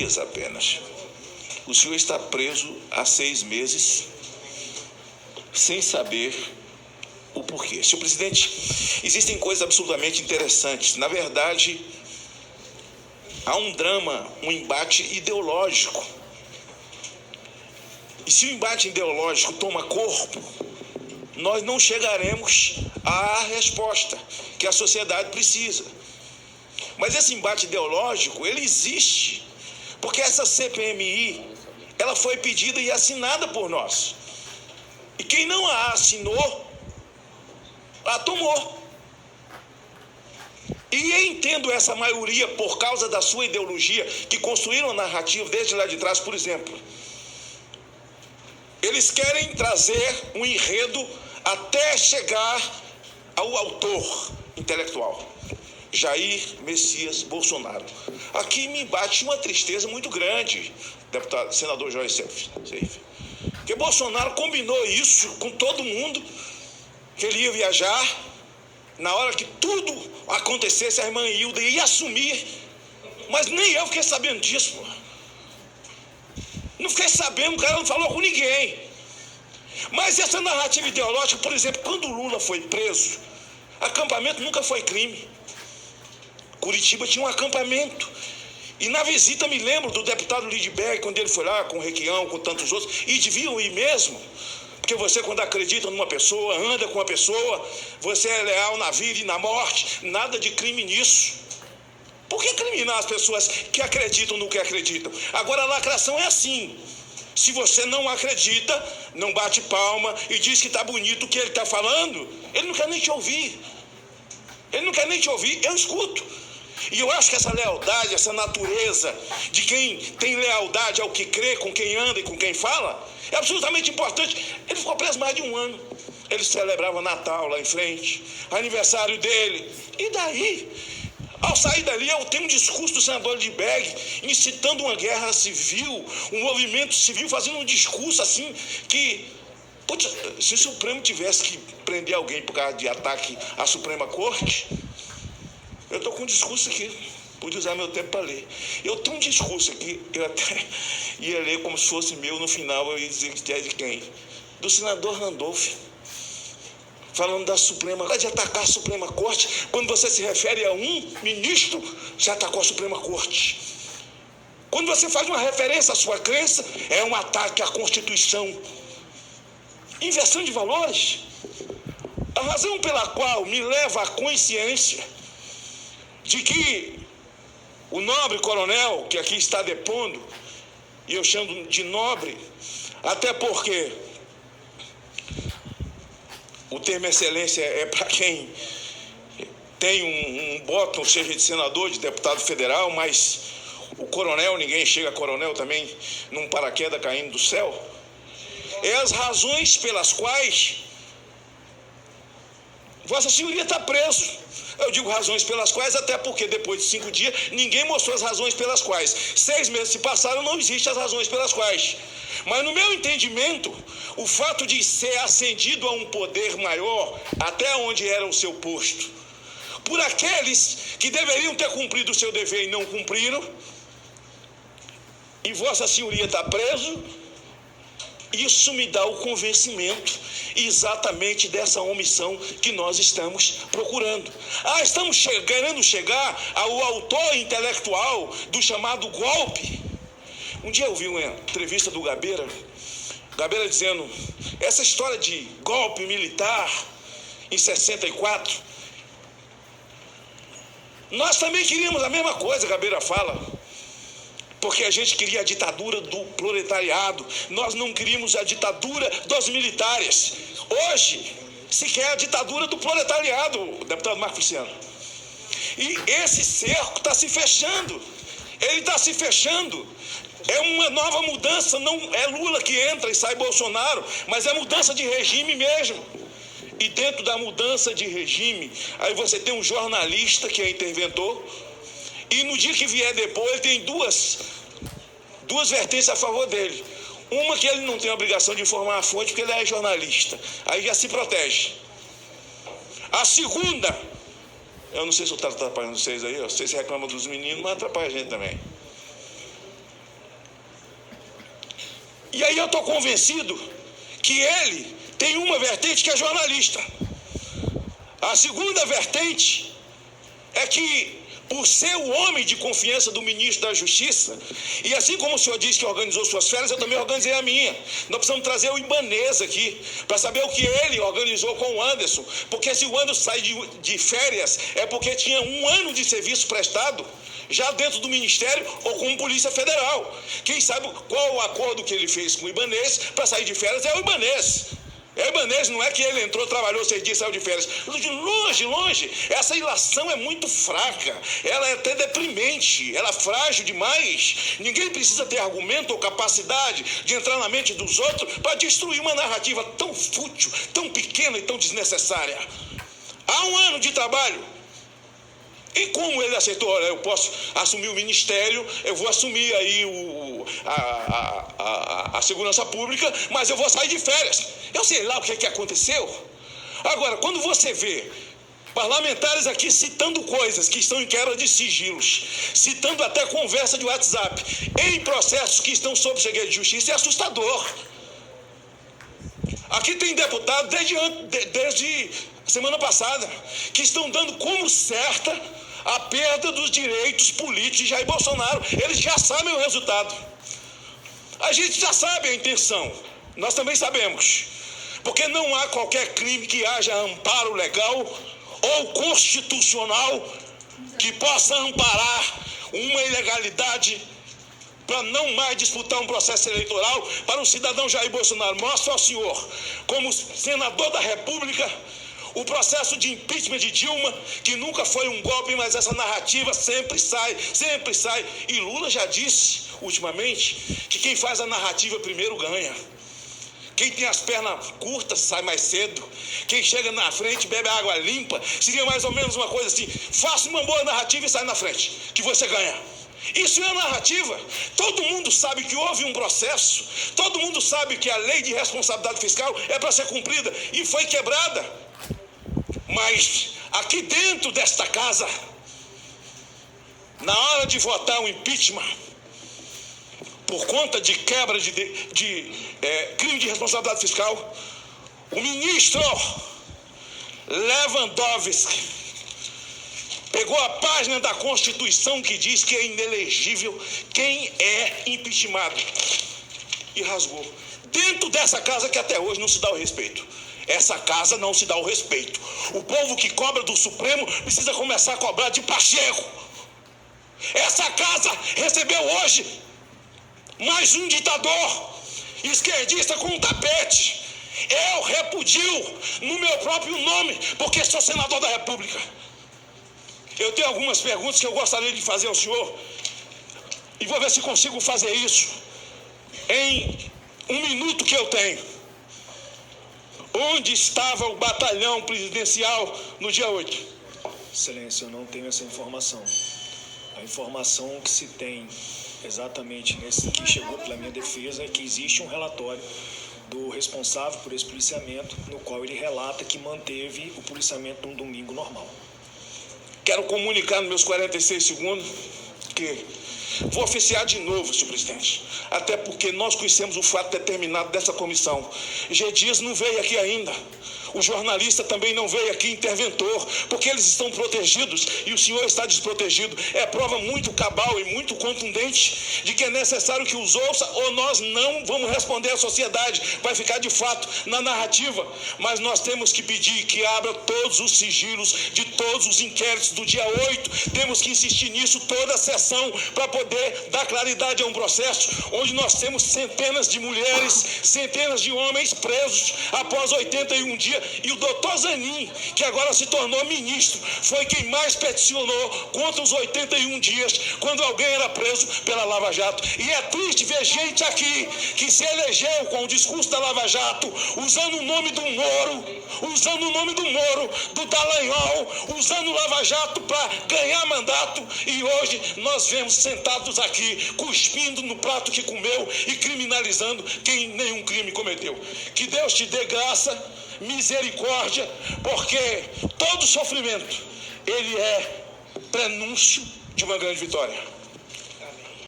dias apenas. O senhor está preso há 6 meses, sem saber o porquê. Senhor presidente, existem coisas absolutamente interessantes. Na verdade, há um drama, um embate ideológico. E se o embate ideológico toma corpo, nós não chegaremos à resposta que a sociedade precisa. Mas esse embate ideológico, ele existe, porque essa CPMI, ela foi pedida e assinada por nós. E quem não a assinou, a tomou. E entendo essa maioria por causa da sua ideologia, que construíram a narrativa desde lá de trás, por exemplo. Eles querem trazer um enredo até chegar ao autor intelectual, Jair Messias Bolsonaro. Aqui me bate uma tristeza muito grande, deputado, senador Joyce Seife, porque Bolsonaro combinou isso com todo mundo, que ele ia viajar, na hora que tudo acontecesse, a irmã Hilda ia assumir, mas nem eu fiquei sabendo disso, pô. Não fiquei sabendo, o cara não falou com ninguém. Mas essa narrativa ideológica, por exemplo, quando o Lula foi preso, acampamento nunca foi crime. Curitiba tinha um acampamento. E na visita me lembro do deputado Lidberg, quando ele foi lá com o Requião, com tantos outros, e deviam ir mesmo. Porque você, quando acredita numa pessoa, anda com uma pessoa, você é leal na vida e na morte, nada de crime nisso. Por que criminar as pessoas que acreditam no que acreditam? Agora a lacração é assim. Se você não acredita, não bate palma e diz que está bonito o que ele está falando, ele não quer nem te ouvir. Ele não quer nem te ouvir, eu escuto. E eu acho que essa lealdade, essa natureza de quem tem lealdade ao que crê, com quem anda e com quem fala, é absolutamente importante. Ele ficou preso mais de 1 ano. Ele celebrava Natal lá em frente, aniversário dele. E daí? Ao sair dali, eu tenho um discurso do senador Lidberg incitando uma guerra civil, um movimento civil, fazendo um discurso assim que... Putz, se o Supremo tivesse que prender alguém por causa de ataque à Suprema Corte, eu estou com um discurso aqui, pude usar meu tempo para ler. Eu tenho um discurso aqui, eu até ia ler como se fosse meu, no final eu ia dizer que é de quem? Do senador Randolph. Falando da Suprema, de atacar a Suprema Corte, quando você se refere a um ministro, já atacou a Suprema Corte. Quando você faz uma referência à sua crença, é um ataque à Constituição. Inversão de valores. A razão pela qual me leva à consciência de que o nobre coronel, que aqui está depondo, e eu chamo de nobre, até porque o termo excelência é para quem tem um bottom, seja de senador, de deputado federal, mas o coronel, ninguém chega a coronel também num paraquedas caindo do céu. É as razões pelas quais Vossa Senhoria está preso. Eu digo razões pelas quais, até porque depois de 5 dias, ninguém mostrou as razões pelas quais. 6 meses se passaram, não existem as razões pelas quais. Mas no meu entendimento, o fato de ser ascendido a um poder maior, até onde era o seu posto, por aqueles que deveriam ter cumprido o seu dever e não cumpriram, e Vossa Senhoria está preso, isso me dá o convencimento exatamente dessa omissão que nós estamos procurando. Estamos querendo chegar ao autor intelectual do chamado golpe. Um dia eu vi uma entrevista do Gabeira dizendo, essa história de golpe militar em 64, nós também queríamos a mesma coisa, Gabeira fala. Porque a gente queria a ditadura do proletariado, nós não queríamos a ditadura dos militares. Hoje, se quer a ditadura do proletariado, deputado Marco Luciano. E esse cerco está se fechando, ele está se fechando. É uma nova mudança, não é Lula que entra e sai Bolsonaro, mas é mudança de regime mesmo. E dentro da mudança de regime, aí você tem um jornalista que é interventor, e no dia que vier depois, ele tem duas vertentes a favor dele. Uma que ele não tem a obrigação de informar a fonte, porque ele é jornalista. Aí já se protege. A segunda, eu não sei se eu estou atrapalhando vocês aí, vocês reclamam dos meninos, mas atrapalha a gente também. E aí eu estou convencido que ele tem uma vertente que é jornalista. A segunda vertente é que, por ser o homem de confiança do ministro da Justiça, e assim como o senhor disse que organizou suas férias, eu também organizei a minha. Nós precisamos trazer o Ibanez aqui, para saber o que ele organizou com o Anderson. Porque se o Anderson sai de férias, é porque tinha 1 ano de serviço prestado, já dentro do Ministério ou com Polícia Federal. Quem sabe qual o acordo que ele fez com o Ibanez para sair de férias é o Ibanez. É o Ibanez, não é que ele entrou, trabalhou 6 dias e saiu de férias. De longe, essa ilação é muito fraca, ela é até deprimente, ela é frágil demais. Ninguém precisa ter argumento ou capacidade de entrar na mente dos outros para destruir uma narrativa tão fútil, tão pequena e tão desnecessária. Há 1 ano de trabalho. E como ele aceitou, olha, eu posso assumir o ministério, eu vou assumir aí a segurança pública, mas eu vou sair de férias. Eu sei lá o que aconteceu. Agora, quando você vê parlamentares aqui citando coisas que estão em quebra de sigilos, citando até conversa de WhatsApp, em processos que estão sob segredo de justiça, é assustador. Aqui tem deputado desde semana passada que estão dando como certa a perda dos direitos políticos de Jair Bolsonaro. Eles já sabem o resultado. A gente já sabe a intenção. Nós também sabemos. Porque não há qualquer crime que haja amparo legal ou constitucional que possa amparar uma ilegalidade para não mais disputar um processo eleitoral para o cidadão Jair Bolsonaro. Mostra ao senhor, como senador da República, o processo de impeachment de Dilma, que nunca foi um golpe, mas essa narrativa sempre sai. E Lula já disse, ultimamente, que quem faz a narrativa primeiro ganha. Quem tem as pernas curtas sai mais cedo. Quem chega na frente bebe água limpa. Seria mais ou menos uma coisa assim: faça uma boa narrativa e sai na frente, que você ganha. Isso é narrativa. Todo mundo sabe que houve um processo. Todo mundo sabe que a lei de responsabilidade fiscal é para ser cumprida e foi quebrada. Mas aqui dentro desta casa, na hora de votar o impeachment, por conta de quebra de crime de responsabilidade fiscal, o ministro Lewandowski pegou a página da Constituição que diz que é inelegível quem é impeachmentado e rasgou. Dentro dessa casa que até hoje não se dá o respeito. Essa casa não se dá o respeito. O povo que cobra do Supremo precisa começar a cobrar de Pacheco. Essa casa recebeu hoje mais um ditador esquerdista com um tapete. Eu repudio no meu próprio nome, porque sou senador da República. Eu tenho algumas perguntas que eu gostaria de fazer ao senhor e vou ver se consigo fazer isso em 1 minuto que eu tenho. Onde estava o batalhão presidencial no dia 8? Excelência, eu não tenho essa informação. A informação que se tem exatamente nesse que chegou pela minha defesa é que existe um relatório do responsável por esse policiamento, no qual ele relata que manteve o policiamento num domingo normal. Quero comunicar nos meus 46 segundos que vou oficiar de novo, senhor presidente, até porque nós conhecemos o fato determinado dessa comissão. G. Dias não veio aqui ainda. O jornalista também não veio aqui, interventor, porque eles estão protegidos e o senhor está desprotegido. É prova muito cabal e muito contundente de que é necessário que os ouça, ou nós não vamos responder à sociedade. Vai ficar de fato na narrativa, mas nós temos que pedir que abra todos os sigilos de todos os inquéritos do dia 8. Temos que insistir nisso toda a sessão para poder dar claridade a um processo onde nós temos centenas de mulheres, centenas de homens presos após 81 dias. E o doutor Zanin, que agora se tornou ministro, foi quem mais peticionou contra os 81 dias, quando alguém era preso pela Lava Jato. E é triste ver gente aqui que se elegeu com o discurso da Lava Jato, usando o nome do Moro, do Dallagnol, usando o Lava Jato para ganhar mandato, e hoje nós vemos sentados aqui, cuspindo no prato que comeu e criminalizando quem nenhum crime cometeu. Que Deus te dê graça, misericórdia, porque todo sofrimento, ele é prenúncio de uma grande vitória.